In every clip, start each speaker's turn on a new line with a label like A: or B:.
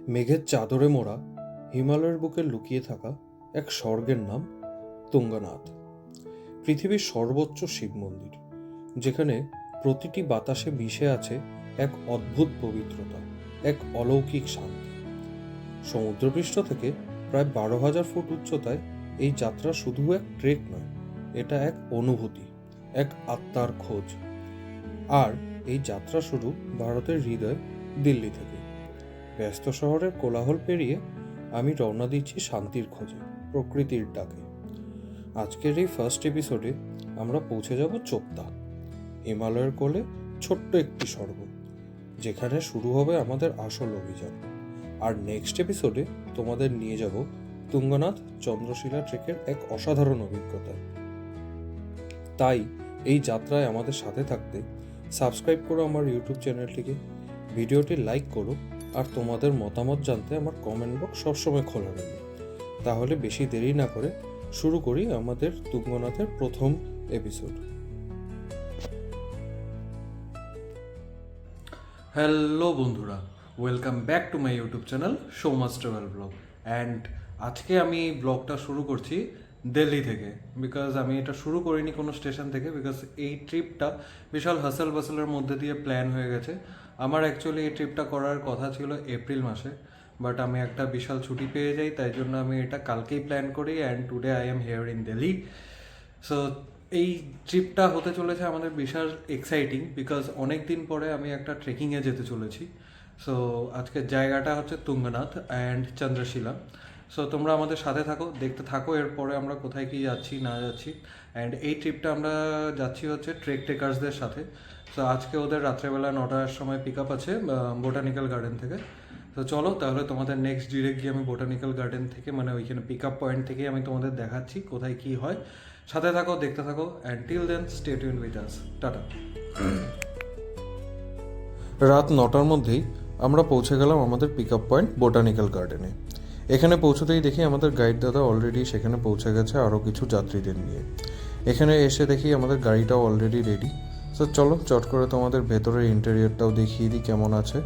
A: মেঘের চাদরে মোড়া হিমালয়ের বুকে লুকিয়ে থাকা এক স্বর্গের নাম তুঙ্গনাথ। পৃথিবীর সর্বোচ্চ শিব মন্দির, যেখানে প্রতিটি বাতাসে মিশে আছে এক অদ্ভুত পবিত্রতা, এক অলৌকিক শান্তি। সমুদ্রপৃষ্ঠ থেকে প্রায় 12,000 ফুট উচ্চতায় এই যাত্রা শুধু এক ট্রেক নয়, এটা এক অনুভূতি, এক আত্মার খোঁজ। আর এই যাত্রা শুরু ভারতের হৃদয় দিল্লি থেকে। ব্যস্ত শহরের কোলাহল পেরিয়ে আমি রওনা দিচ্ছি শান্তির খোঁজে, প্রকৃতির ডাকে। আজকের এই ফার্স্ট এপিসোডে আমরা পৌঁছে যাব চোপতা, হিমালয়ের কোলে ছোট্ট একটি স্বর্গ, যেখানে শুরু হবে আমাদের আসল অভিযান। আর নেক্সট এপিসোডে তোমাদের নিয়ে যাব তুঙ্গনাথ চন্দ্রশিলা ট্রেকের এক অসাধারণ অভিজ্ঞতা। তাই এই যাত্রায় আমাদের সাথে থাকতে সাবস্ক্রাইব করো আমার ইউটিউব চ্যানেলটিকে, ভিডিওটি লাইক করো, আর তোমাদের মতামত জানতে আমার কমেন্ট বক্স সবসময় খোলা রইল। তাহলে বেশি দেরি না করে শুরু করি আমাদের তুঙ্গনাথের প্রথম এপিসোড। হ্যালো বন্ধুরা, welcome back to my YouTube channel সৌমাস ট্রাভেল ব্লগ। অ্যান্ড আজকে আমি ব্লগটা শুরু করছি দিল্লি থেকে, বিকজ আমি এটা শুরু করিনি কোনো স্টেশন থেকে, বিকজ এই ট্রিপটা বিশাল হাসেল বাসেলের মধ্যে দিয়ে প্ল্যান হয়ে গেছে। আমার অ্যাকচুয়ালি এই ট্রিপটা করার কথা ছিল এপ্রিল মাসে, বাট আমি একটা বিশাল ছুটি পেয়ে যাই, তাই জন্য আমি এটা কালকেই প্ল্যান করি। And today I am here in Delhi. So এই ট্রিপটা হতে চলেছে আমাদের বিশাল এক্সাইটিং, বিকজ অনেক দিন পরে আমি একটা ট্রেকিংয়ে যেতে চলেছি। সো আজকের জায়গাটা হচ্ছে তুঙ্গনাথ অ্যান্ড চন্দ্রশিলা। সো তোমরা আমাদের সাথে থাকো, দেখতে থাকো এরপরে আমরা কোথায় কি যাচ্ছি না যাচ্ছি। অ্যান্ড এই ট্রিপটা আমরা যাচ্ছি হচ্ছে ট্রেক টেকার্সদের সাথে। সো আজকে ওদের রাত্রেবেলা 9টার সময় পিক আপ আছে বোটানিক্যাল গার্ডেন থেকে। তো চলো তাহলে তোমাদের নেক্সট ডিরেক্ট গিয়ে আমি বোটানিক্যাল গার্ডেন থেকে, মানে ওইখানে পিক আপ পয়েন্ট থেকে আমি তোমাদের দেখাচ্ছি কোথায় কি হয়। সাথে থাকো, দেখতে থাকো, and till then stay tuned with us. টাটা। রাত 9টার মধ্যেই আমরা পৌঁছে গেলাম আমাদের পিক আপ পয়েন্ট বোটানিক্যাল গার্ডেনে। এখানে পৌঁছতেই দেখি আমাদের গাইড দাদা অলরেডি সেখানে পৌঁছে গেছে আরও কিছু যাত্রীদের নিয়ে। এখানে এসে দেখি আমাদের গাড়িটাও অলরেডি রেডি। তো চলো চট করে তোমাদের ভেতরের ইন্টেরিয়রটাও দেখিয়ে দিই কেমন আছে।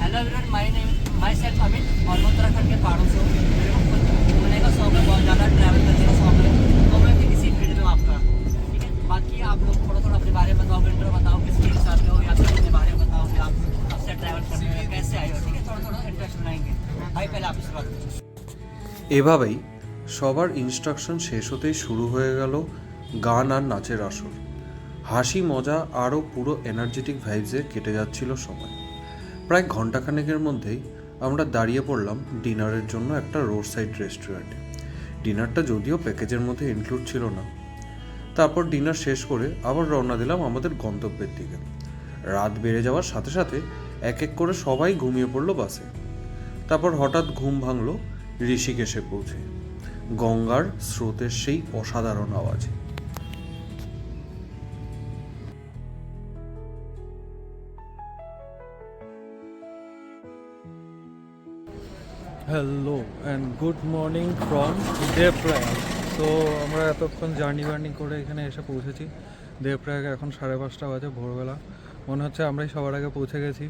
B: Hello everyone, my self Amit और मैं उत्तराखंड के पहाड़ों से हूँ। मेरे को घूमने का शौक है, बहुत ज़्यादा ट्रैवल करने का शौक है। तो मैं इसी फील्ड में आपका, ठीक है। बाकी आप लोग थोड़ा थोड़ा अपने बारे में बताओ, विंटर बताओ, किस फील्ड से आते हो, या फिर अपने बारे में बताओ कि आप कब से ट्रैवल करने में कैसे आए हो, ठीक है। थोड़ा थोड़ा इंटरेस्ट बनाएंगे भाई, पहले आप शुरुआत करो।
A: এভাবেই সবার ইনস্ট্রাকশন শেষ হতেই শুরু হয়ে গেল গান আর নাচের আসর। হাসি মজা আরও পুরো এনার্জেটিক ভাইবসে কেটে যাচ্ছিল সময়। প্রায় ঘন্টাখানেকের মধ্যেই আমরা দাঁড়িয়ে পড়লাম ডিনারের জন্য একটা রোড সাইড রেস্টুরেন্টে। ডিনারটা যদিও প্যাকেজের মধ্যে ইনক্লুড ছিল না। তারপর ডিনার শেষ করে আবার রওনা দিলাম আমাদের গন্তব্যের দিকে। রাত বেড়ে যাওয়ার সাথে সাথে এক এক করে সবাই ঘুমিয়ে পড়লো বাসে। তারপর হঠাৎ ঘুম ভাঙল ঋষিকেশে পৌঁছে, গঙ্গার স্রোতের সেই অসাধারণ আওয়াজে।
C: Hello and good morning from Devprayag. তো আমরা এতক্ষণ জার্নি করে এখানে এসে পৌঁছেছি দেবপ্রয়াগে। এখন 5:30 বাজে, ভোরবেলা। মনে হচ্ছে আমরাই সবার আগে পৌঁছে গেছি।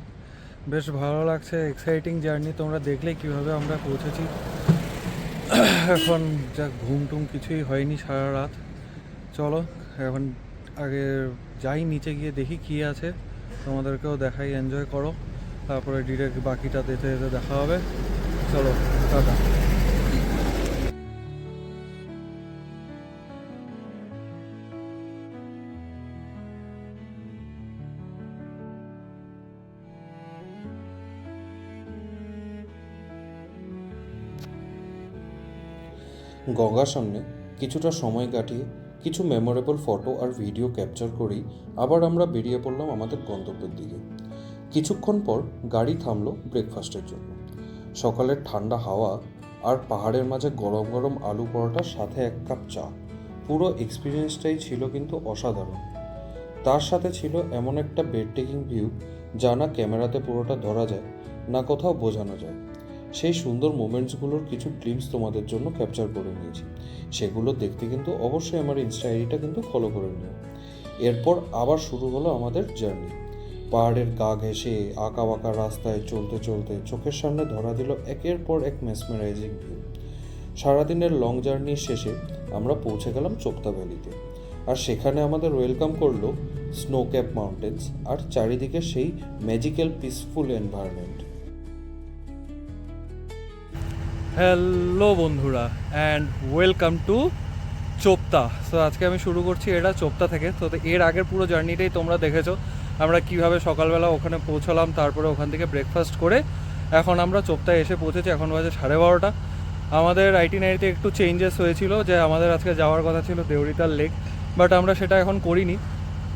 C: বেশ ভালো লাগছে, এক্সাইটিং জার্নি। তোমরা দেখলেই কীভাবে আমরা পৌঁছেছি। এখন যা ঘুম টুম কিছুই হয়নি সারা রাত। চলো এখন আগে যাই, নিচে গিয়ে দেখি কী আছে, তোমাদেরকেও দেখাই, এনজয় করো। তারপরে ডিরেক্ট বাকিটা যেতে যেতে দেখা হবে। চলো টাটা।
A: গঙ্গার সামনে কিছুটা সময় কাটিয়ে কিছু মেমোরেবল ফটো আর ভিডিও ক্যাপচার করেই আবার আমরা বেরিয়ে পড়লাম আমাদের গন্তব্যের দিকে। কিছুক্ষণ পর গাড়ি থামলো ব্রেকফাস্টের জন্য। সকালের ঠান্ডা হাওয়া আর পাহাড়ের মাঝে গরম গরম আলু পরোটার সাথে 1 কাপ চা, পুরো এক্সপিরিয়েন্সটাই ছিল কিন্তু অসাধারণ। তার সাথে ছিল এমন একটা বেড টেকিং ভিউ যা না ক্যামেরাতে পুরোটা ধরা যায়, না কোথাও বোঝানো যায়। সেই সুন্দর মোমেন্টসগুলোর কিছু ক্লিপস তোমাদের জন্য ক্যাপচার করে নিয়েছি। সেগুলো দেখতে কিন্তু অবশ্যই আমার ইনস্টা আইডিটা কিন্তু ফলো করে নিও। এরপর আবার শুরু হলো আমাদের জার্নি। পাহাড়ের গা ঘেঁষে আঁকা বাঁকা রাস্তায় চলতে চলতে চোখের সামনে ধরা দিল একের পর এক মেসমেরাইজিং ভিউ। সারাদিনের লং জার্নির শেষে আমরা পৌঁছে গেলাম চোপতা ভ্যালিতে, আর সেখানে আমাদের ওয়েলকাম করলো স্নো ক্যাপ মাউন্টেন্স আর চারিদিকে সেই ম্যাজিক্যাল পিসফুল এনভায়রনমেন্ট।
C: হ্যালো বন্ধুরা, and welcome to Chopta. So আজকে আমি শুরু করছি এটা চোপতা থেকে। তো এর আগের পুরো জার্নিটাই তোমরা দেখেছো, আমরা কিভাবে সকালবেলা ওখানে পৌঁছলাম, তারপরে ওখান থেকে ব্রেকফাস্ট করে এখন আমরা চোপতায় এসে পৌঁছেছি। এখন বাজে 12:30। আমাদের আইটিনারিতে একটু চেঞ্জেস হয়েছিল, যে আমাদের আজকে যাওয়ার কথা ছিল দেউরিতাল লেক, বাট আমরা সেটা এখন করিনি।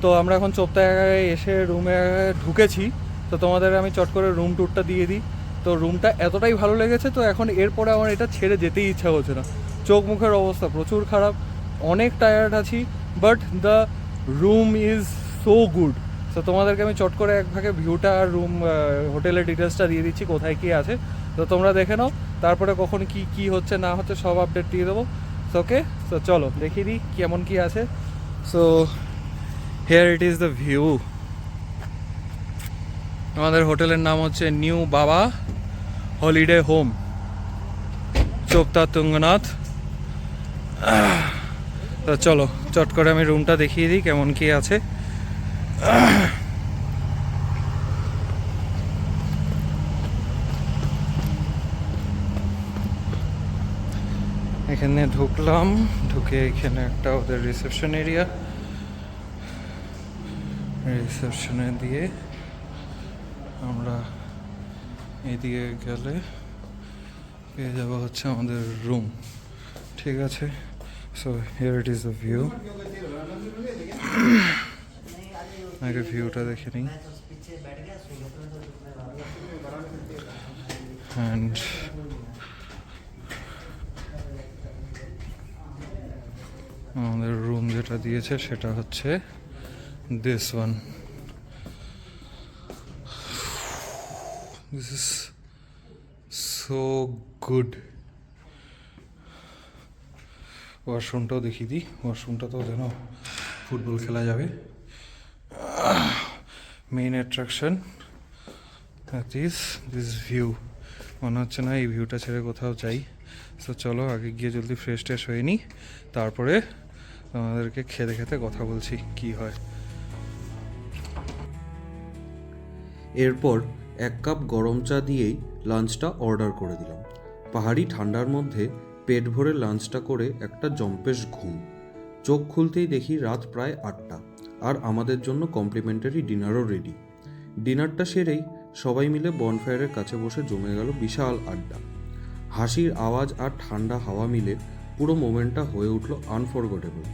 C: তো আমরা এখন চোপতায় এসে রুমে ঢুকেছি। তো তোমাদের আমি চট করে রুম ট্যুরটা দিয়ে দিই। তো রুমটা এতটাই ভালো লেগেছে, তো এখন এরপরে আমার এটা ছেড়ে যেতেই ইচ্ছা হচ্ছে না। চোখ মুখের অবস্থা প্রচুর খারাপ, অনেক টায়ার্ড আছি, but the room is so good. তো তোমাদেরকে আমি চট করে এক ভাগে ভিউটা আর রুম হোটেলের ডিটেলসটা দিয়ে দিচ্ছি, কোথায় কী আছে। তো তোমরা দেখে নাও, তারপরে কখন কি হচ্ছে না হচ্ছে সব আপডেট দিয়ে দেবো। ওকে, তো চলো দেখিয়ে দিই কেমন কী আছে। So here it is the view. আমাদের হোটেলের নাম হচ্ছে নিউ বাবা হলিডে হোম, চোপতা তুঙ্গনাথ। তো চলো চট করে আমি রুমটা দেখিয়ে দিই কেমন কি আছে। এখানে ঢুকলাম, ঢুকে এখানে একটা ওদের রিসেপশন এরিয়া, রিসেপশনে দিয়ে আমরা এদিকে গেলে পেয়ে যাবো হচ্ছে আমাদের রুম। ঠিক আছে, so here it is the view. আগে ভিউটা দেখে নিই। অ্যান্ড আমাদের রুম যেটা দিয়েছে সেটা হচ্ছে this one. This is so good. ওয়াশরুমটাও দেখিয়ে দিই। ওয়াশরুমটা তো যেন ফুটবল খেলা যাবে। Main attraction this view. মনে হচ্ছে না এই ভিউটা ছেড়ে কোথাও যাই। তো চলো আগে গিয়ে জলদি ফ্রেশ ট্রেশ হয়ে নিই, তারপরে আমাদেরকে খেতে খেতে কথা বলছি কি হয়।
A: এরপর 1 কাপ গরম চা দিয়েই লাঞ্চটা অর্ডার করে দিলাম। পাহাড়ি ঠান্ডার মধ্যে পেট ভরে লাঞ্চটা করে একটা জম্পেশ ঘুম। চোখ খুলতেই দেখি রাত প্রায় 8টা, আর আমাদের জন্য কমপ্লিমেন্টারি ডিনারও রেডি। ডিনারটা সেরেই সবাই মিলে বনফায়ারের কাছে বসে জমে গেল বিশাল আড্ডা। হাসির আওয়াজ আর ঠান্ডা হাওয়া মিলে পুরো মোমেন্টটা হয়ে উঠল আনফরগেটেবল।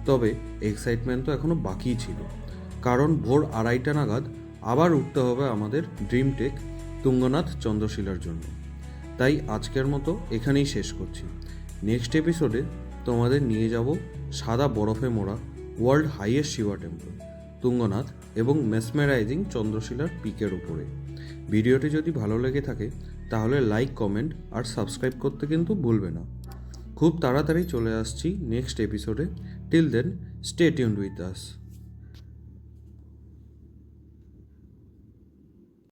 A: তবে এক্সাইটমেন্ট তো এখনও বাকিই ছিল, কারণ ভোর 2:30 নাগাদ আবার উঠতে হবে আমাদের ড্রিম টেক তুঙ্গনাথ চন্দ্রশিলার জন্য। তাই আজকের মতো এখানেই শেষ করছি। নেক্সট এপিসোডে তোমাদের নিয়ে যাব সাদা বরফে মোড়া world highest Shiva temple Tungnath এবং মেসমেরাইজিং চন্দ্রশিলার পিকের উপরে। ভিডিওটি যদি ভালো লেগে থাকে তাহলে লাইক, কমেন্ট আর সাবস্ক্রাইব করতে কিন্তু ভুলবে না। খুব তাড়াতাড়ি চলে আসছি নেক্সট এপিসোডে। Till then stay tuned with us.